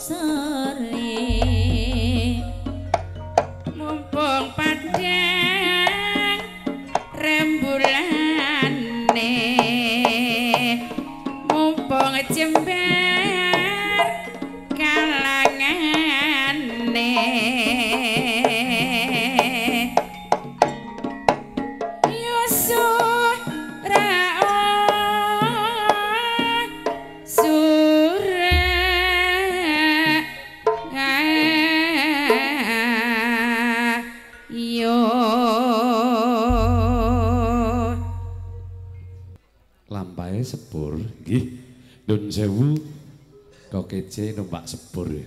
sore mumpung padang rembulane mumpung jembar kalangane sepur nggih Nun sewu kok kece numpak sepur ya.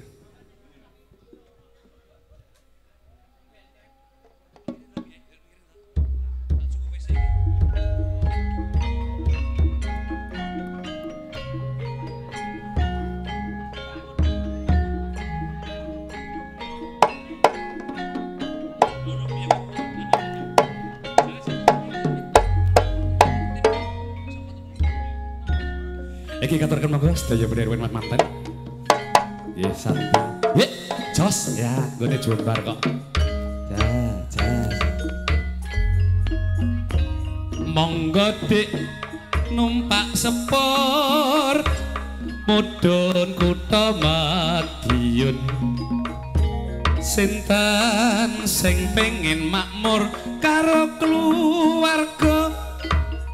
Iki katurkan monggo sedaya benerwen manten. Nggih, santai. Nggih, jos ya, nggone jombar kok. Jas. Monggo Dik numpak sepur mudhun kutha Madiun. Sinten sing pengin makmur karo keluarga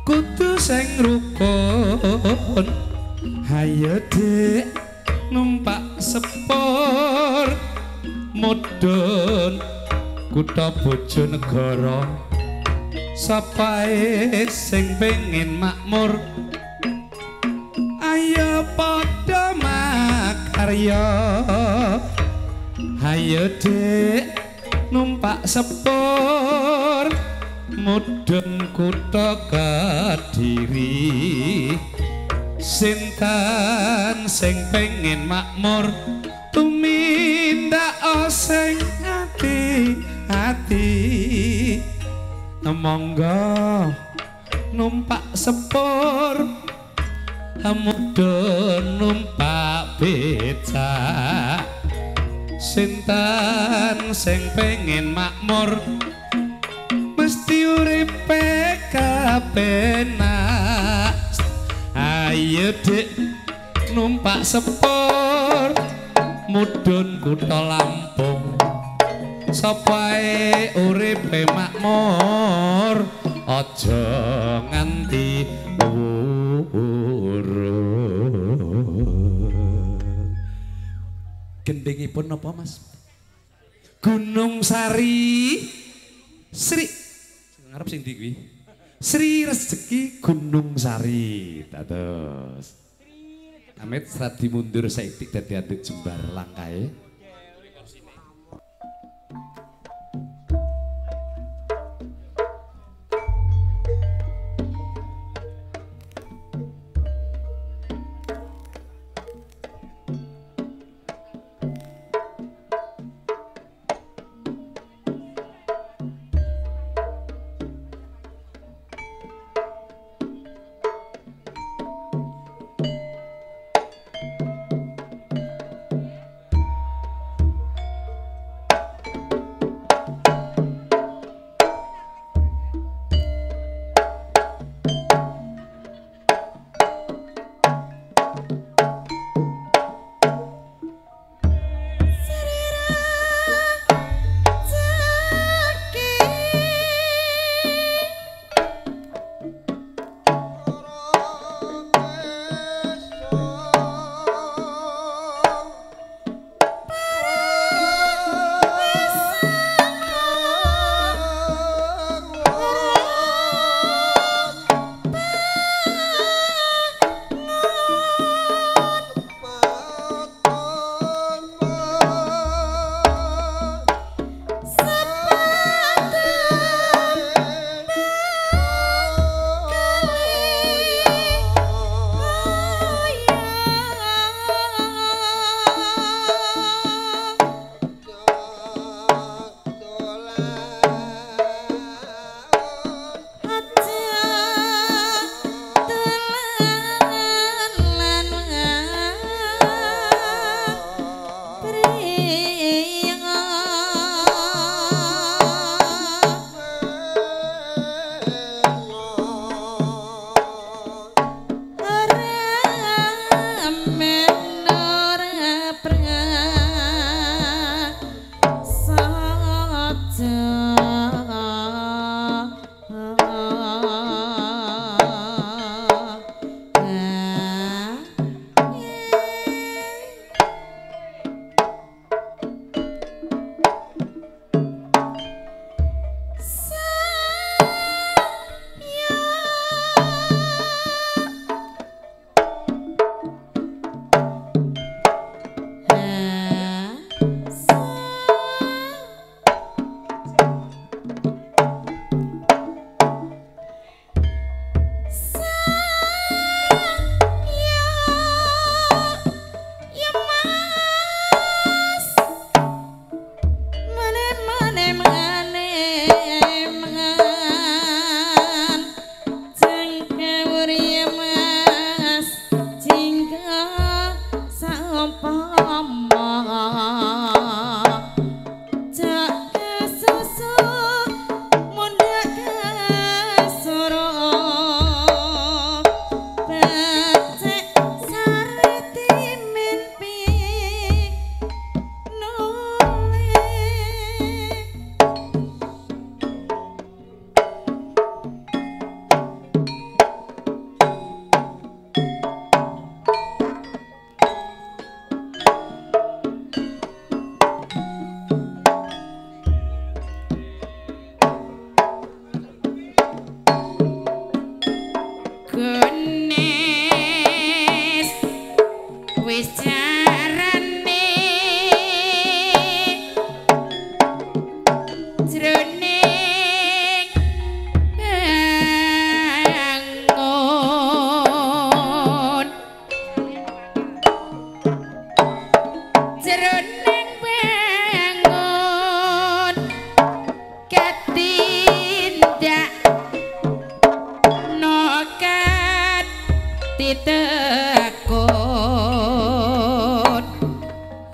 kudu sing rukun. Hayo Dik numpak sepur mudhun kutha Bojonegoro sapae sing pengin makmur ayo padha makarya. Hayo Dik numpak sepur mudhun kutha Kediri. Sinten sing pengen makmur tumindak sing ati-ati. Monggo numpak sepur mudhun numpak becak. Sinten sing pengen makmur mesti uripe kepenak. Ayo Dik numpak sepur mudhun kutha Lampung sapae uripe makmur aja nganti wurung. Gendhingipun napa Mas? Gunung Sari Sri ngarep sing ndi kuwi? Sri Rezeki Gunung Sari. Dados Amit radi mundur saithik dadi atit jembar langkae.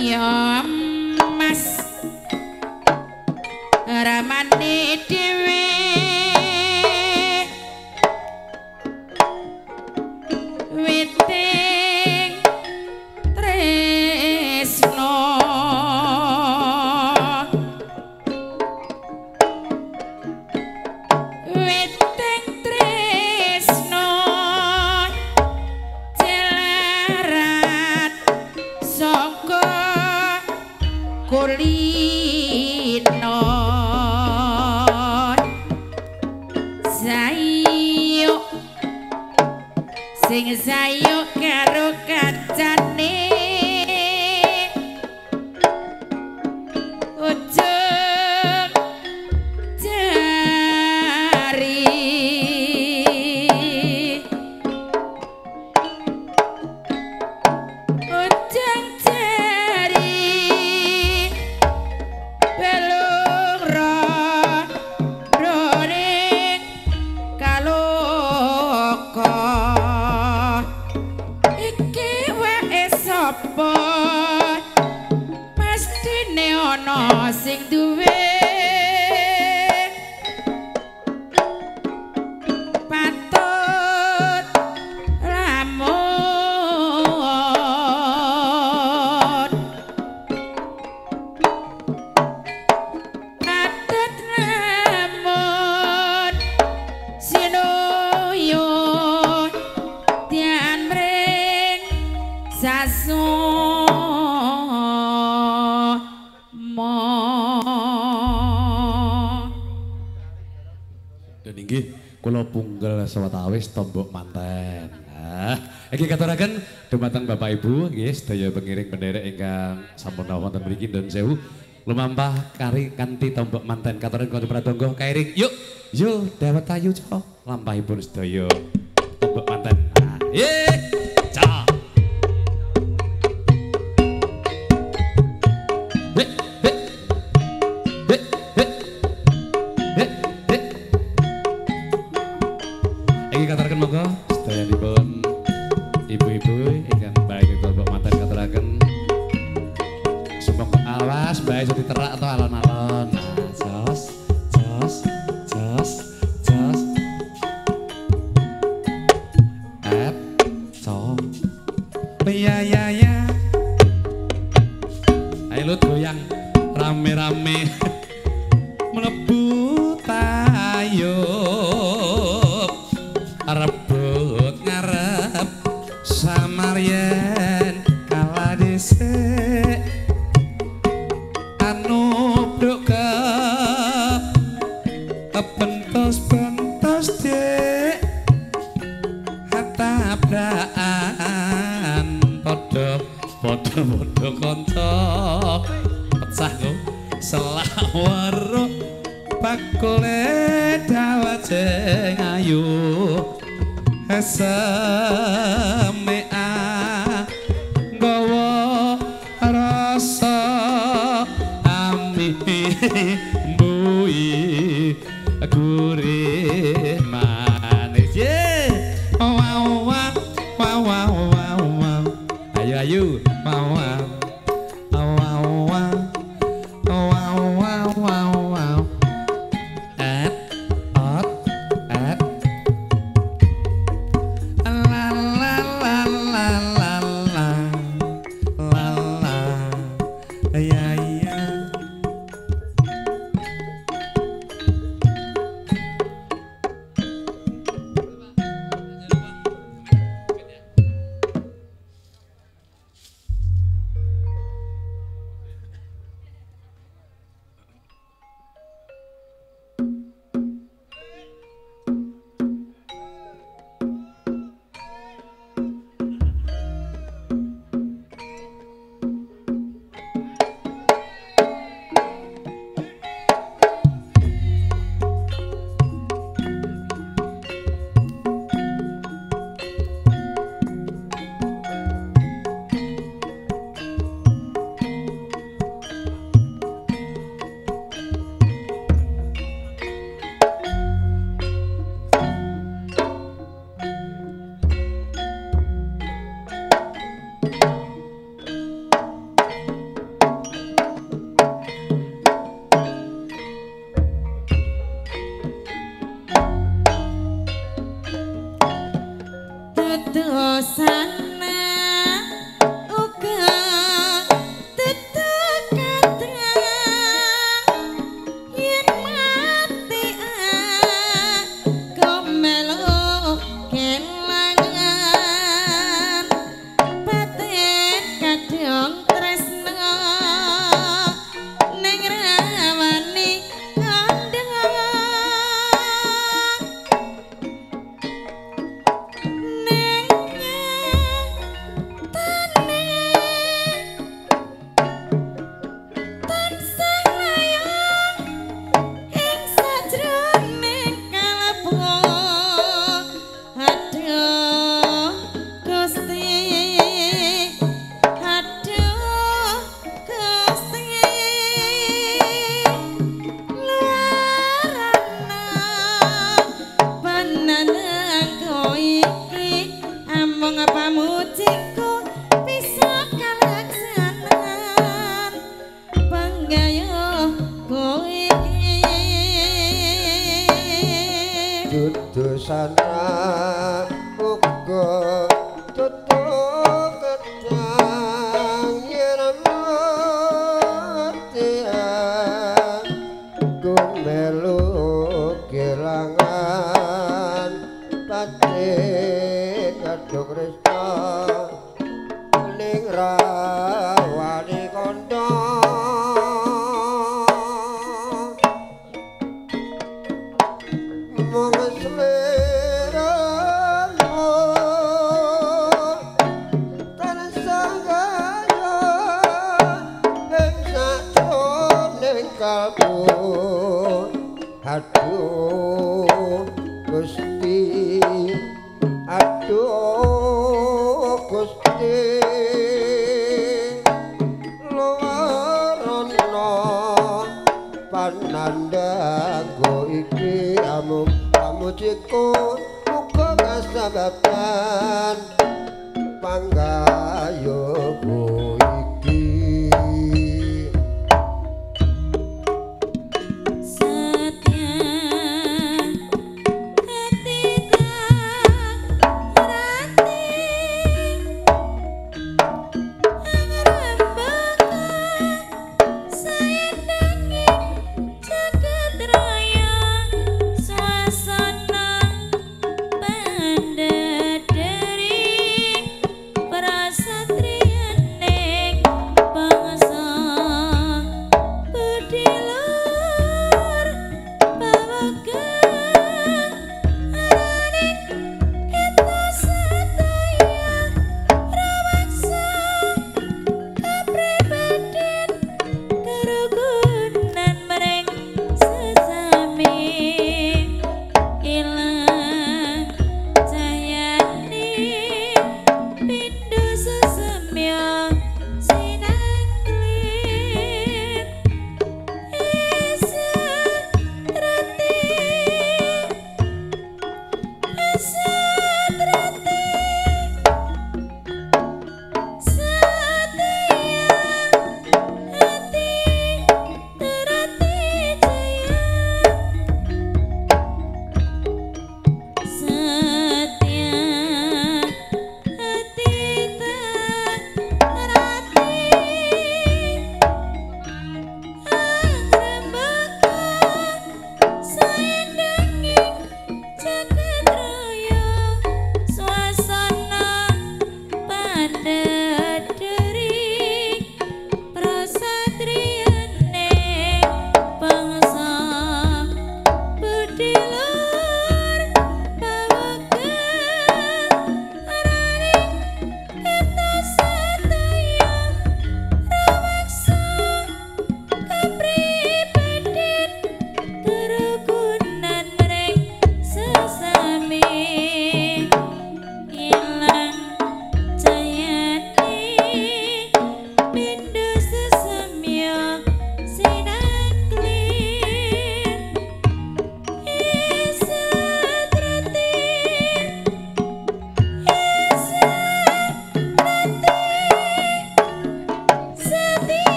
ya mas ramane dhewe witing tresno witing tresno jelarat saka kulino sayo sing sayo karo kancane ujung jari ujung jari belung roring kaloko iki wae sapa mestine ana sing duwe patut lamun patut lamun sinuyo tian mring Dan inggih kula punggal sawetawis tombok manten. Nah, iki katuraken dumateng Bapak Ibu nggih sedaya pengiring penderek ingkang sampun wonten mriki Nun Sewu lumampah kari kanthi tombok manten katuraken kanthi pradonga kairing. Yuk, yuk dawet ayu co lampahipun sedaya tombok manten. Nah, ca. Iki katuraken monggo sedayanipun ibu-ibu ingkang baik tombok manten katuraken sumpah awas bae iso diterak atau alon-alon. Nah, jos jos jos jos co ya ya ya ayo lut goyang rame-rame mlebu tayub rebut ngarep samaryen kala dhisik anu bruk kebentos-bentos dik tabrakan padha kanca pecah lho selawar bakule dawet sing ayu semea gawa rasa ami mbui gurih manis wow wow wow wow wow ayo ayo wow wow wow wow wow wow wow wow at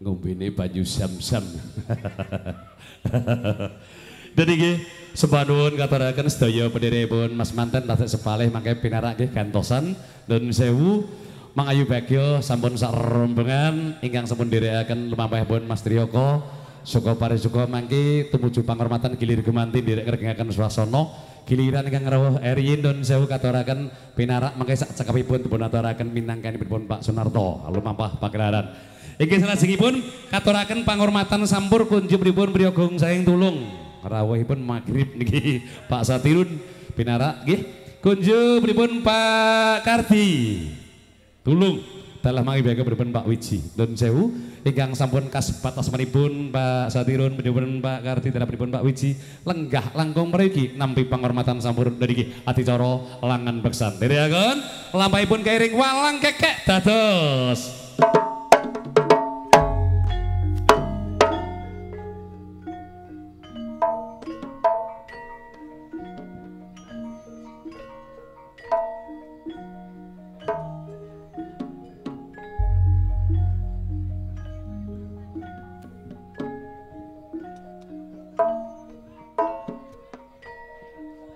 ngombene banyu sam-sam. Dan iki sepanuhun katuraken sedaya pendherepun Mas Manten tasih sepalih mangke pinarak nggih gantosan nun sewu mangayu bagya sampun sak rombongan ingkang sampun nderekaken lumampahipun Mas Triyoko Suka parisuka mangke tumuju panghormatan gilir gemanti nderek ngregengaken swasana giliran ingkang rawuh Eriyin nun sewu katuraken pinarak mangke sak cekapipun dipun aturaken minangkanipun Pak Sunarto lumampah pagelaran. Iki salajengipun katuraken panghormatan sampur kunjupipun Priyogong saing tulung rawuhipun magrib niki Pak Satirun pinarak nggih kunjupipun Pak Kardi tulung dalah mangke pripun Pak Wiji nun sewu ingkang sampun kasebat asmanipun Pak Satirun panjenengan Pak Kartini panjenengan Pak Wiji lenggah langkung mriki nampi panghormatan sampurna niki adicara langan beksan dherekaken lampahipun kairing walang kekek dados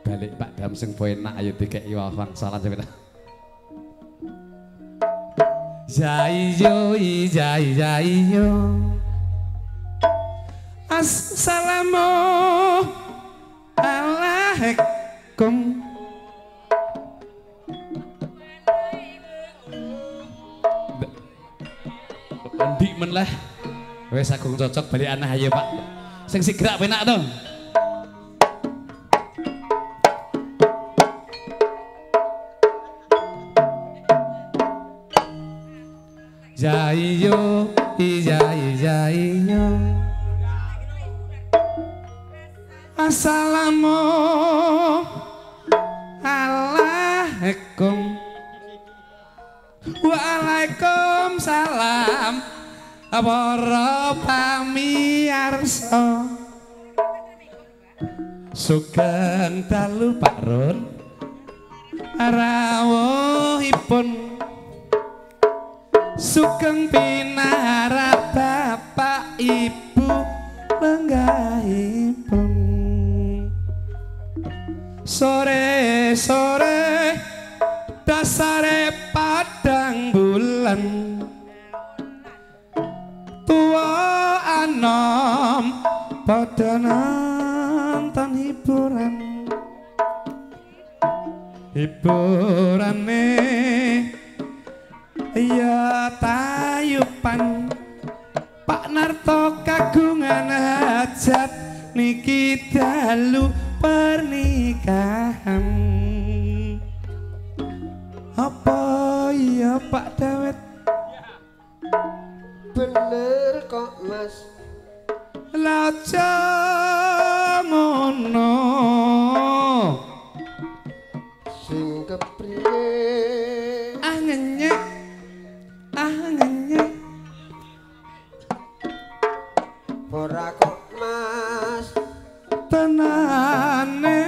balik Pak Dam sing penak ayo dikeki wawang salam sampeyan. Jaiyo jaiyo Assalamualaikum Endi men lah wis agung cocok balik aneh ayo Pak sing sigrak penak to. Jaiyo Assalamualaikum Waalaikumsalam para pamirsa sugeng dalu Pak Ron rawuhipun sugeng pinarap bapak ibu lenggahipun sore-sore dasare padang bulan tua anom pada nonton hiburane ya tayupan Pak Narto kagungan hajat niki dalu pernikahan apa iya Pak Dawet bener kok Mas laja ngono sing kepriye ngenyek ora kok Mas tenane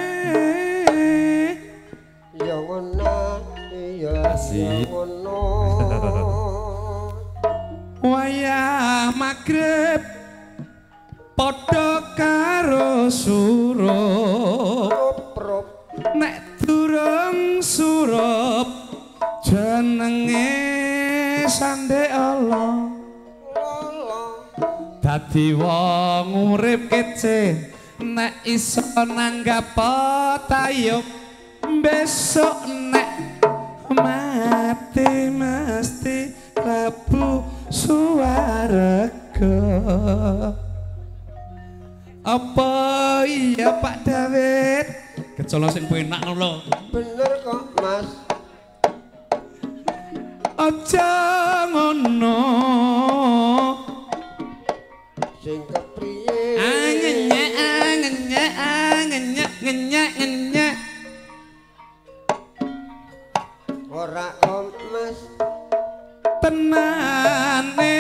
ya ngono ya ngono wayah magrib padha karo surup nek durung surup jenenge sandhe Allah dadi wong urip kece nek iso nanggap tayub besok nek mati mesti klebu suwarga apa iya Pak Dawet kecolok sing penak lho bener kok Mas aja ngono sing kepriye ngenyek ora kok Mas tenane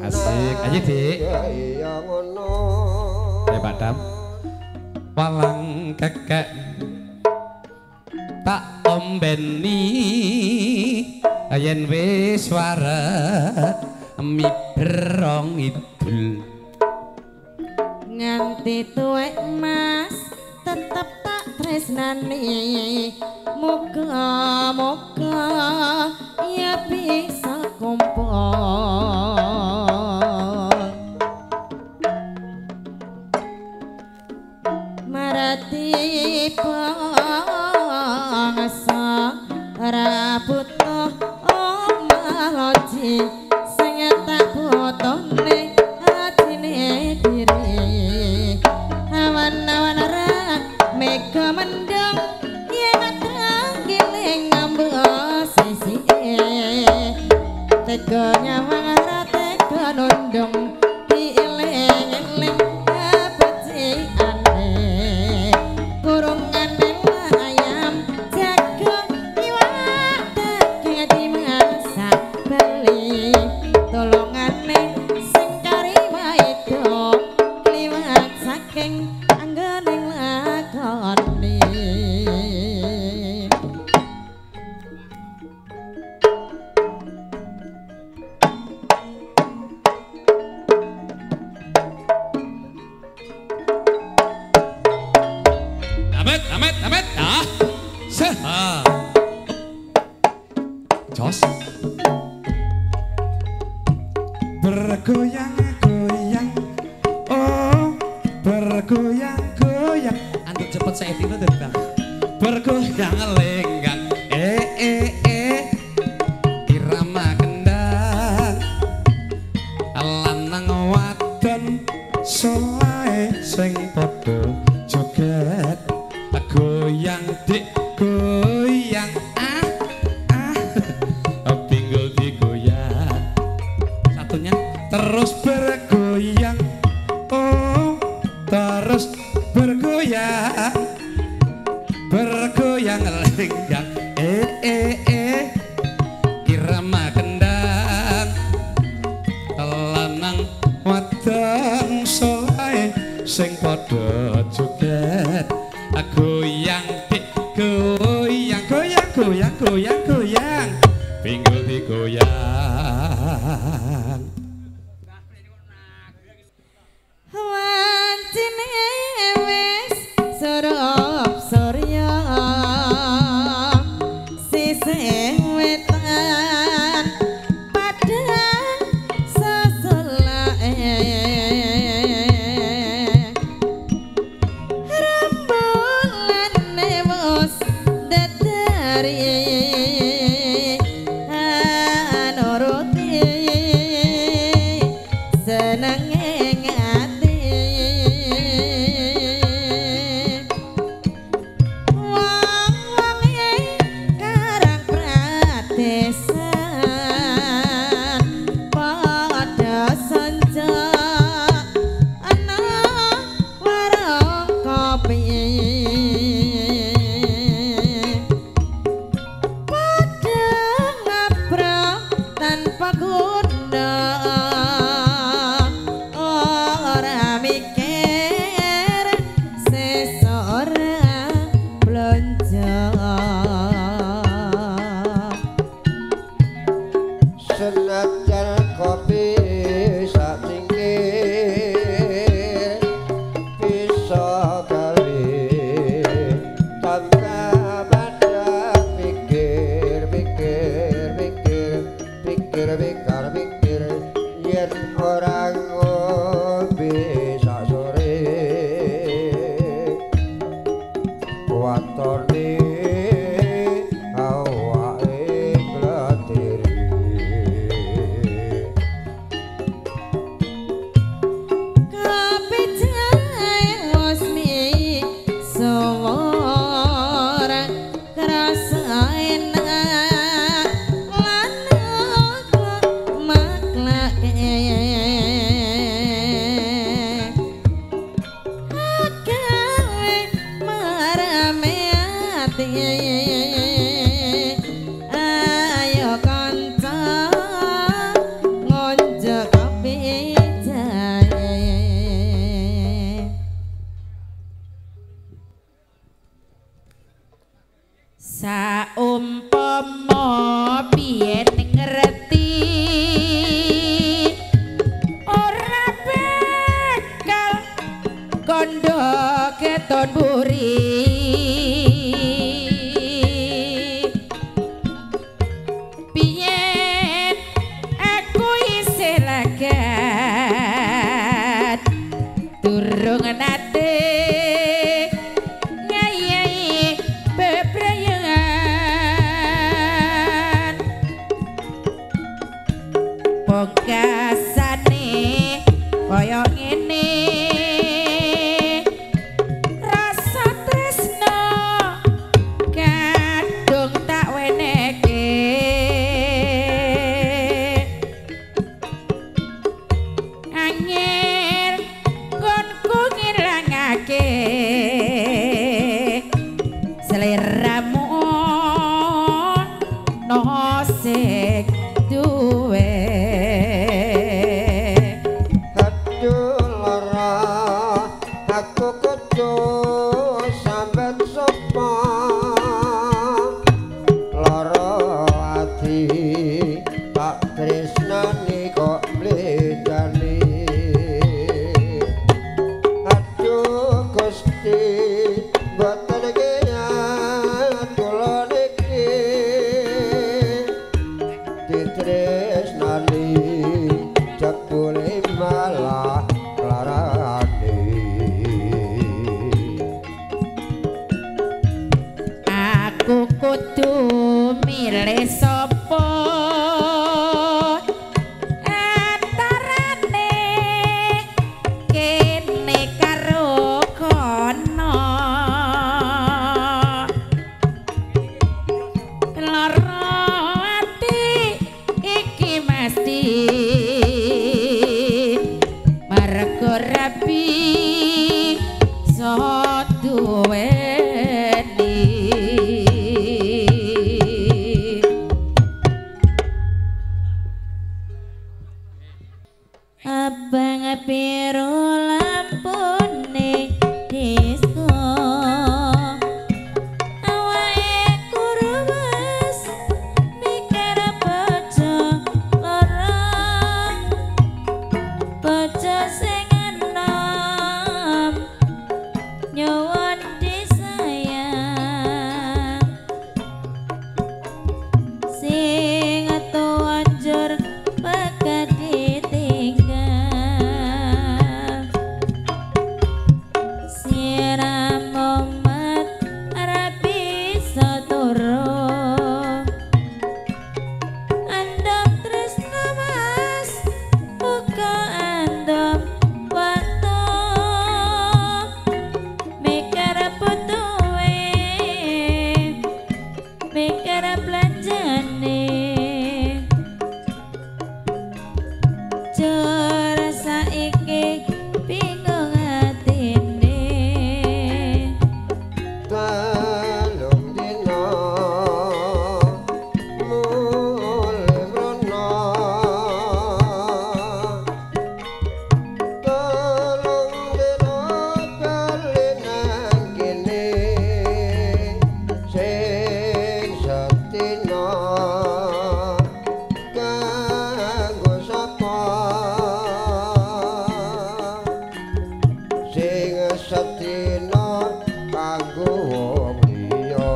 asik aja Dik ya ngono Pak Dam walang kekek tak ombeni yen wis waret mibrong idul nganti tuwek Mas tetep tak tresnani muga-muga ya bisa kumpul marati bangsa rabutuh omaloji sing tak butuhne atine diri awan-awan ra mega mendung yen teranggiling ngambek sisike kondong dieling-eling becikane kurung aneng ayam jagung iwak daging dimasak beli tolongane sing karima itu kliwat saking anggening lakone. Amit, ah, seh, ah, jos, bergoyang-goyang, oh, bergoyang-goyang, Antuk cepet saya tino dari bang. bergoyang lenggang, irama kendang, lanang wadon, solae sing padha joget. Goyang dik goyang pinggul digoyang satunya terus bergoyang oh terus bergoyang bergoyang lenggang irama kendang lanang wadon solae sing padha joget goyang dik goyang goyang goyang goyang goyang pinggul digoyang wancine wis surup surya sisih wetan padang seselae malah larane aku kudu milih sapa antarane kene karo kono lara ati iki mesti marga rapi so duweni abang piro lampune disco awake kurus mikir bojo lara bojo sing enom nyuwun disayang sing tuanjur bakal ditinggal siram umat rapi saturu andam tresno mas buka andam waktu mikir butuhe mikir belanjane jur saiki bingung atine telung dina mulih mrono telung dina bali nang kene sing setina kanggo sapa sing setina kanggo wong liya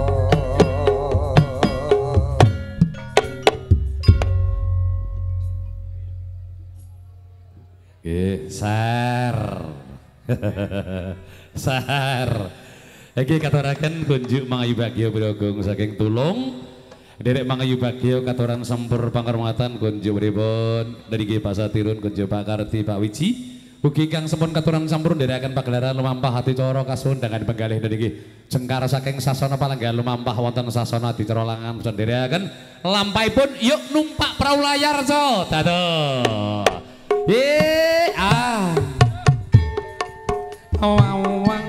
Sar. Sar. Iki katuraken kunjuk mangayu bagya Brogung saking Tulung. Derek mangayu bagya katuran sempur panghormatan kunjuk pripun dari Pak Satirun kunjuk Pak Karti Pak Wiji. Ugi kang sampun katuran sampurun derekaken pagelaran lumampah hati cara kasundangan penggalih niki jengkar saking sasana palenggan lumampah wonten sasana dicara langan derekaken lampahipun yuk numpak prau layar so dados. Awang.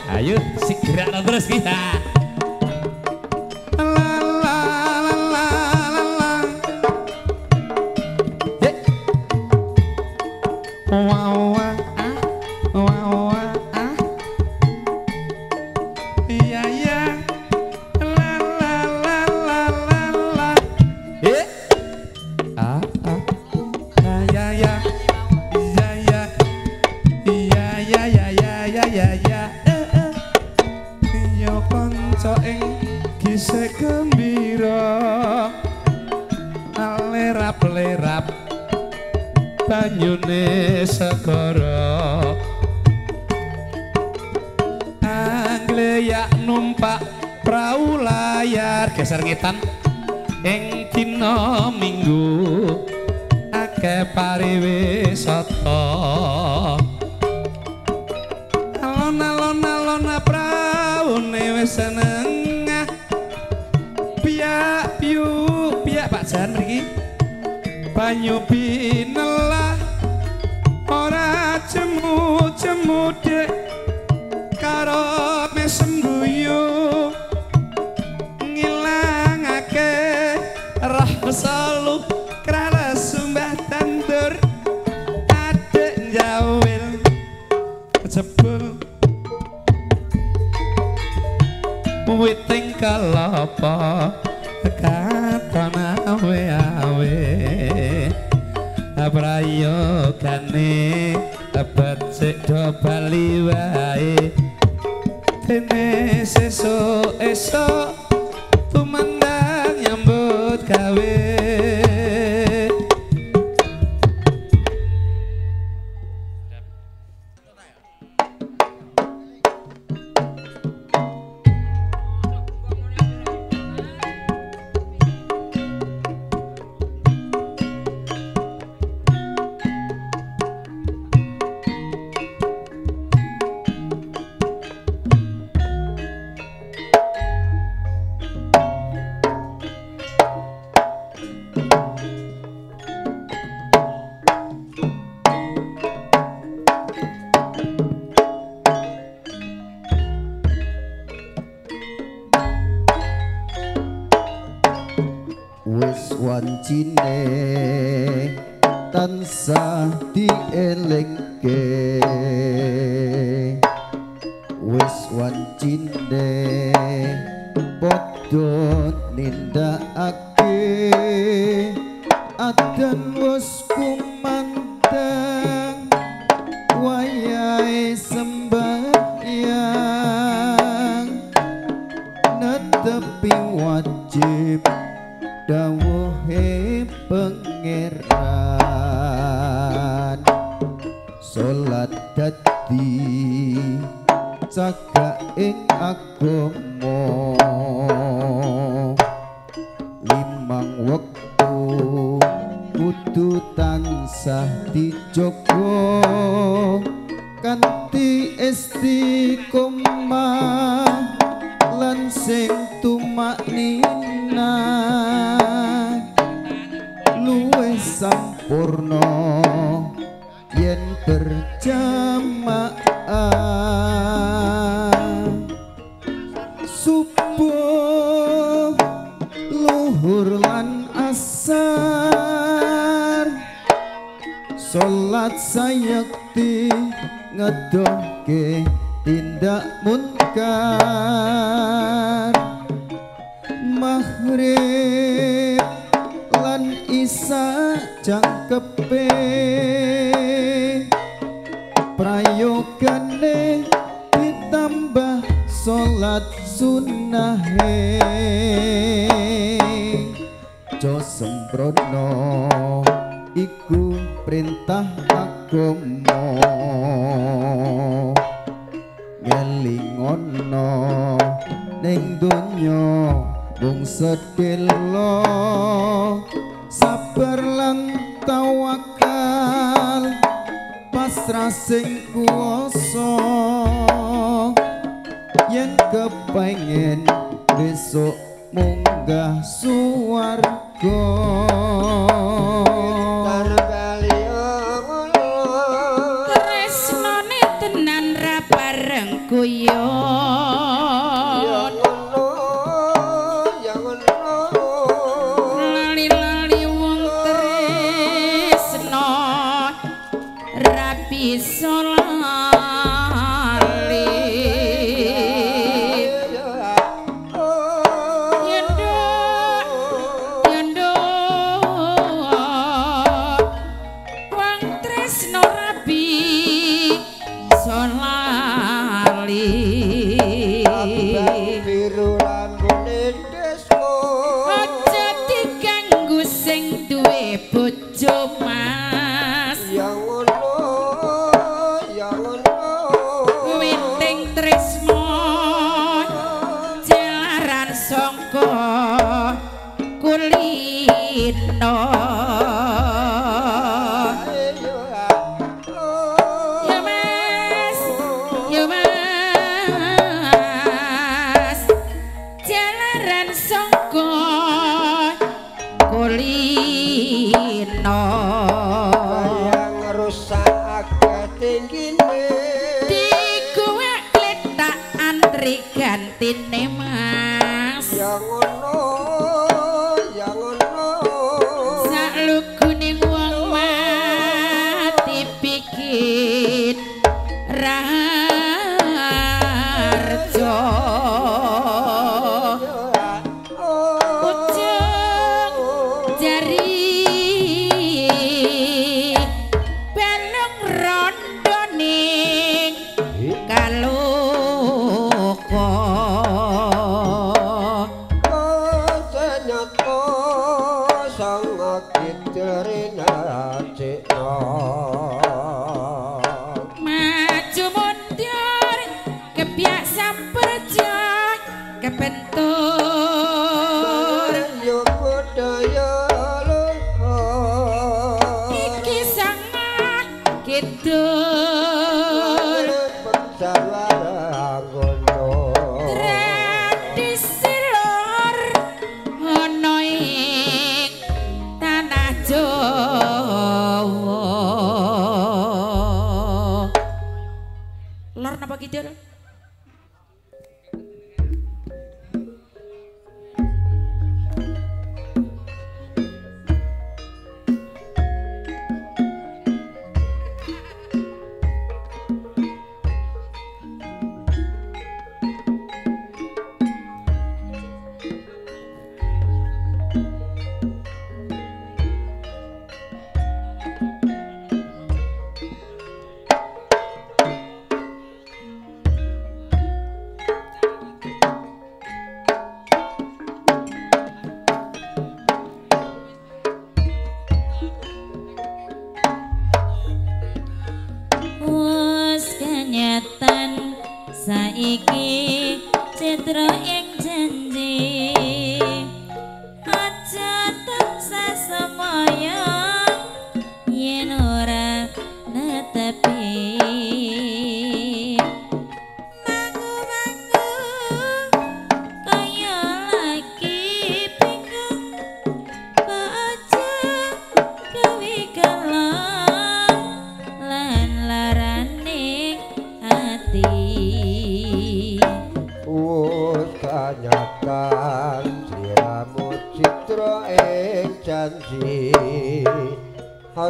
Ayo segera terus kita. Lerap banyune segara angleyak numpak prau layar geser ngetan ing dina Minggu akeh pariwisata alon-alon praune wis seneng piyak Pak Jan mriki banyu binelah ora jemu-jemu dek karo mesem guyu ngilangake rah pesalu krala sumbah tandur adek njawil jebul witing kalapa katon awe-awe prayogane becik do bali wae dene sesuk tumandang nyambut gawe tansah dielingke wis wancine padha nindakake adan wis kumandang wayahe sembahyang netepi wajib dawuhe pangeran salat dadi cagak ing agama limang wektu kudu tansah dijaga kanthi istiqomah lan sing tumaknina luwih sampurna yen berjamaah subuh luhur lan asar salat sayekti ngedohke tindak munkar maghrib lan isa jangkepe prayogane ditambah salat sunahe jo sembrono iku perintah agama ngelingono ning donya mung sedelo sabar lan tawakal pasrah sing kuwasa yen kepengin besok munggah suwarga tresnane tenan ra bareng guyon lali-lali wong tresno ra bisa lali yendo wong tresno ra bisa lali biru lambune desmo aja diganggu sing duwe bojo mas yang ngono witing tresno jalaran sangka kulino ya mas jalaran sangka kulino yang ngerusake tinggine dikuwek letak antri gantine mas yang ngono saluguning wong mati bikin raharjo ujung jari balung rondo ning kaloko ternyata sang akitrina cikno maju mundur kebiak samperjak kebentur yo budaya luhur iki sangat kidul penjalaran tradisi lor ana ing tanah Jawa lor napa kidul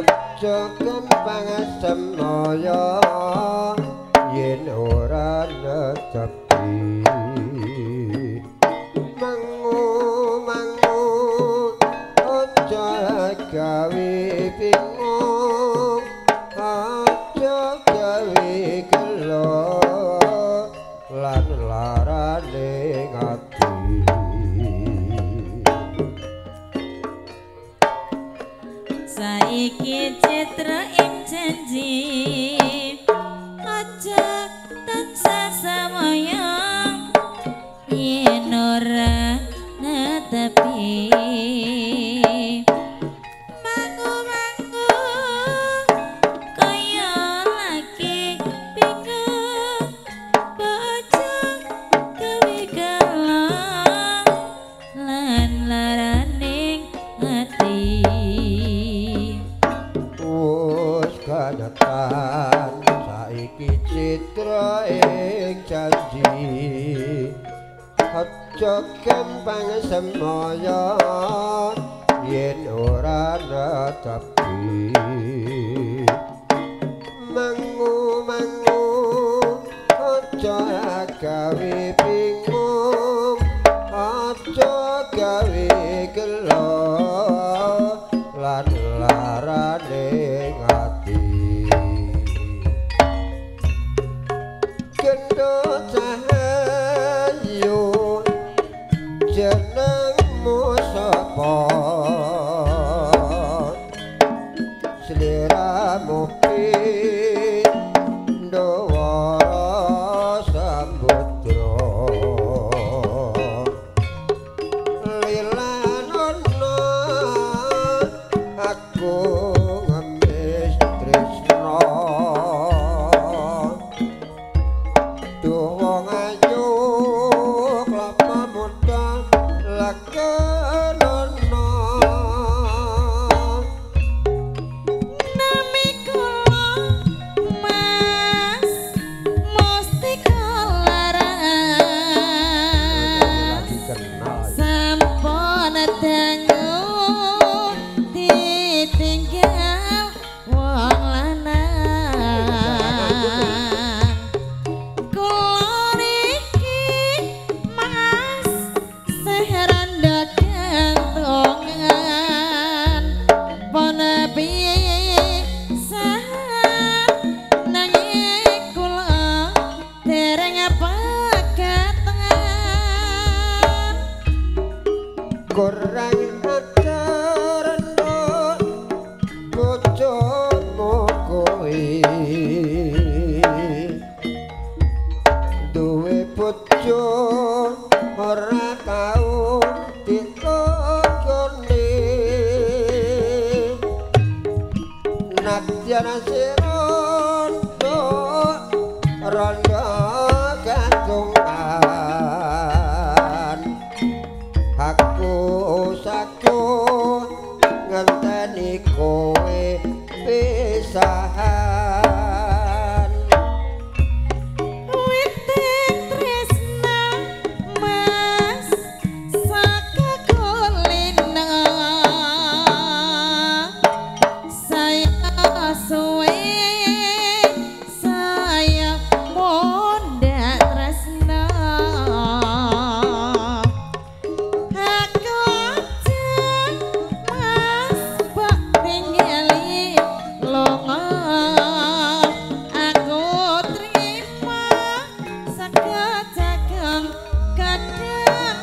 aja kembang semaya yen ora netepi mangu aja gawe bingung aja gawe gelo lan larane ati saiki citra ing janji aja tansah samaya yen ora netepi mangu-mangu kaya lagi bingung baca gawe galang lan laraning ati wis kanatan saiki citra ing janji aja gampang semaya yen ora netepi mangu aja gawe bingung aja gawe gelo lan larane ati gendut cahayu jenengmu sapa sliramu pindhawara samudra lilanono aku ngemis tresna duh wong ayu klapa muda lakenono nami kula mas mesti kelaran lagi kenal sampun dangu ditinggal wong lanang kula niki mas sehranda gantongan pone piye sahat nanging kula dereng pegatan kurang ajaran bojomu kowe duwe bojo ora tau dikokone nadyan sirondo rondo gantungan aku saku ngenteni kowe pisahan witing tresna mas saka kulina saya suwe saya mondha tresna aku aja mas bak tinggali longa aku terima sakajagem kadang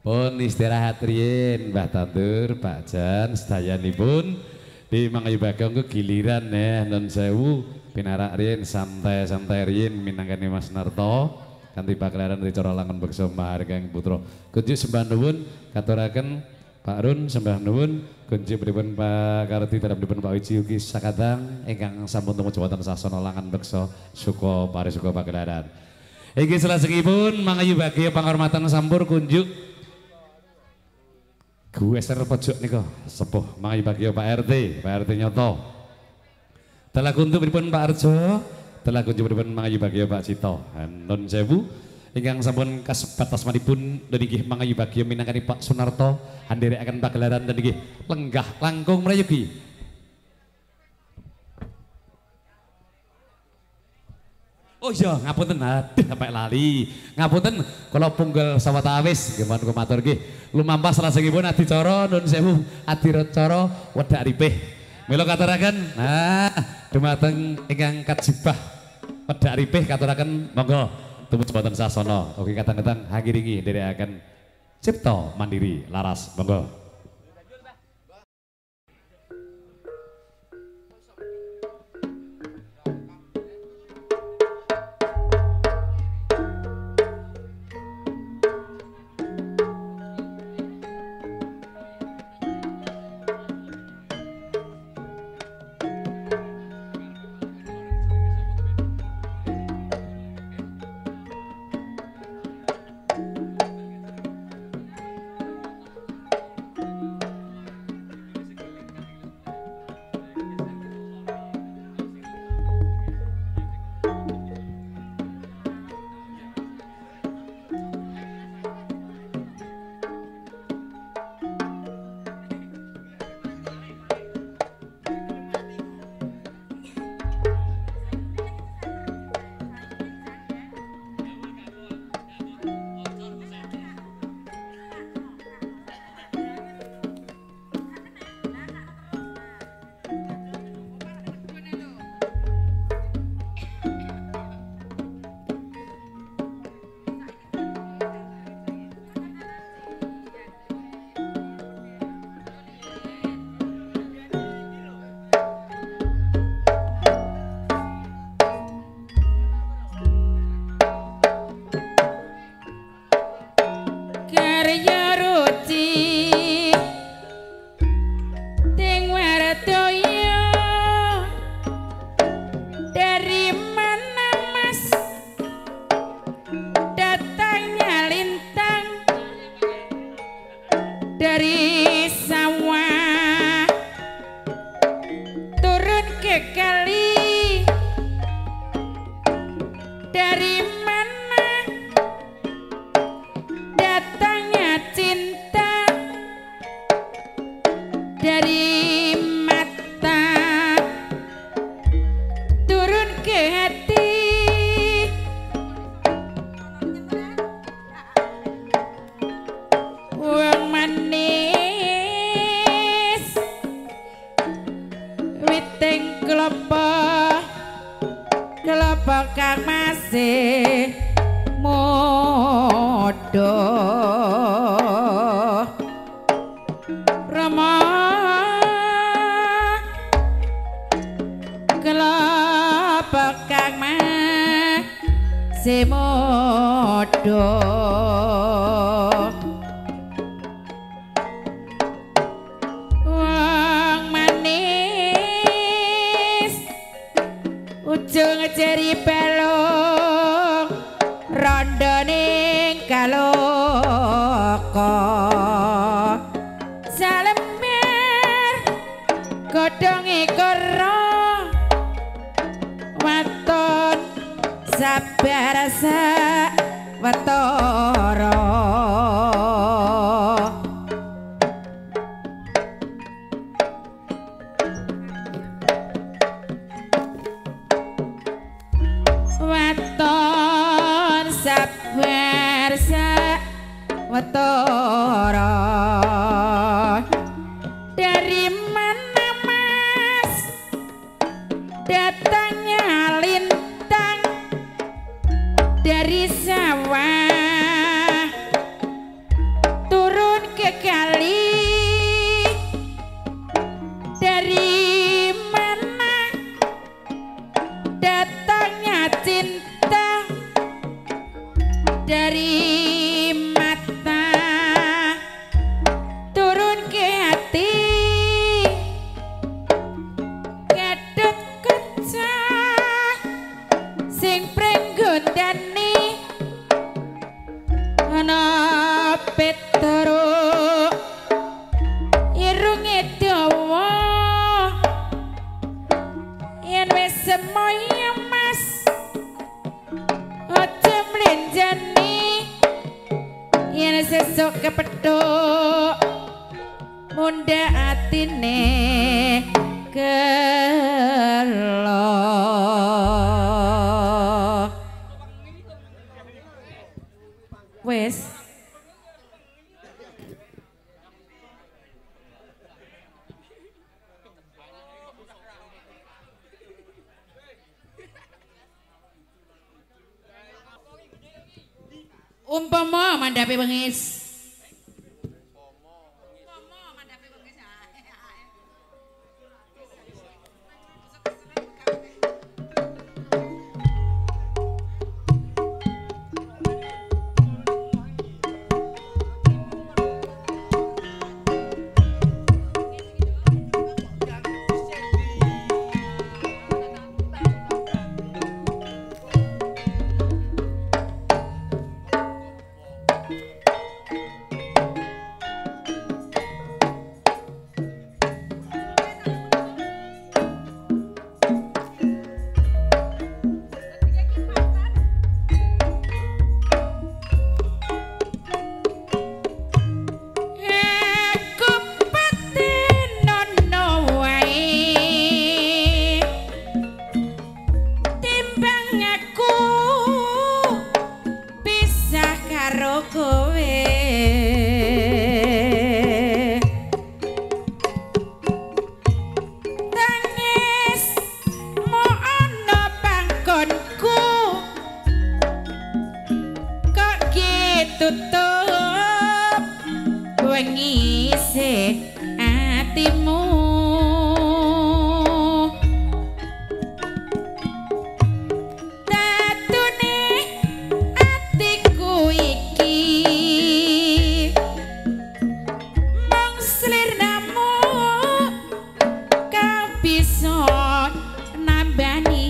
Pun istirahat riyin Mbah Tandur, Pak Jan, sedayanipun di Mangayu Bagong kegiliran ya non sewu pinarak riyin santai-santai riyin minangkani Mas Narto kanthi pakelaran Ricara Langon Beksa Mahargang Putra. Kunjuk sembah nuwun katuraken Pak Run sembah nuwun kunjuk pripun Pak Karti pripun Pak Wiji ugi sakadang ingkang sampun temu jawatan sasana Langan Beksa suka parisuka pakelaran. Iki salajengipun Mangayu Bagong panghormatan sampur kunjuk gue ser pojok nih kok sepuh Mangayu Bagio Pak RT nyoto telah kuntuh pripun Pak Arjo telah kunjung pripun Mangayu Bagio Pak Cito non sewu ingkang sampun kasebat asmanipun nggih mangayu bagya minangkani Pak Sunarto handherekaken pagelaran nggih lenggah langkung mrayogi. Oh iya, ngapunten, aduh sampai lali. Ngapunten, kalau punggal sawetawis, gimana kau matur nggih. Lumampah salajengipun adicara nun sewu adicara wedak ripih. Mila katuraken, nah dumateng ingkang kajibah wedak ripih katuraken monggo tumut boten sasana. Oke kadang-kadang hangiringi nderekaken cipta mandiri laras monggo. Semoyo mas, ojo mlenjani. sesuk kepethuk munda atine gelo wes umpama mandhape bengis tutup wengi se atimu tatune atiku iki mung sliramu kau bisa nambani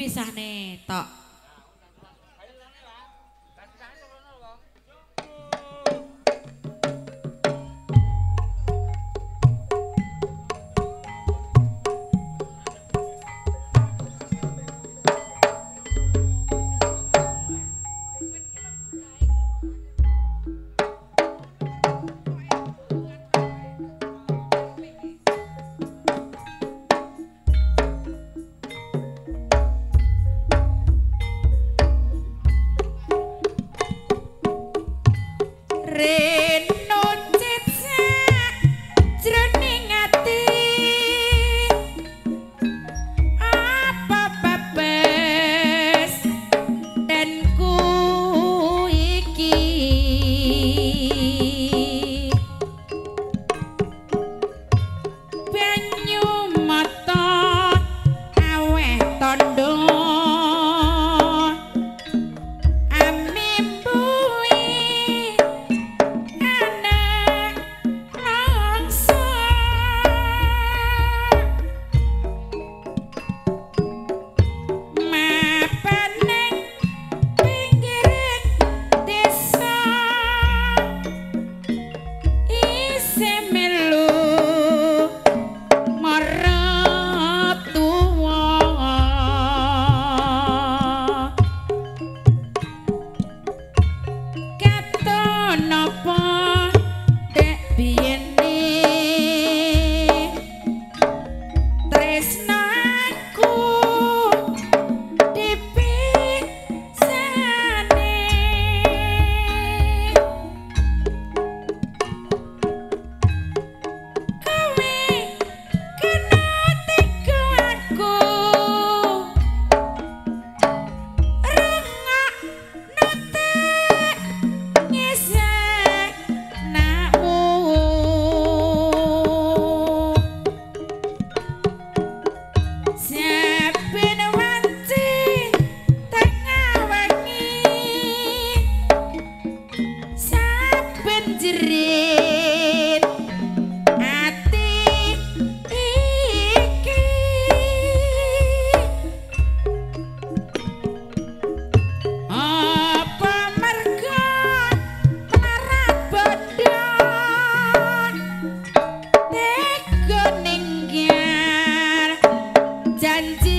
pisahne tok. Janji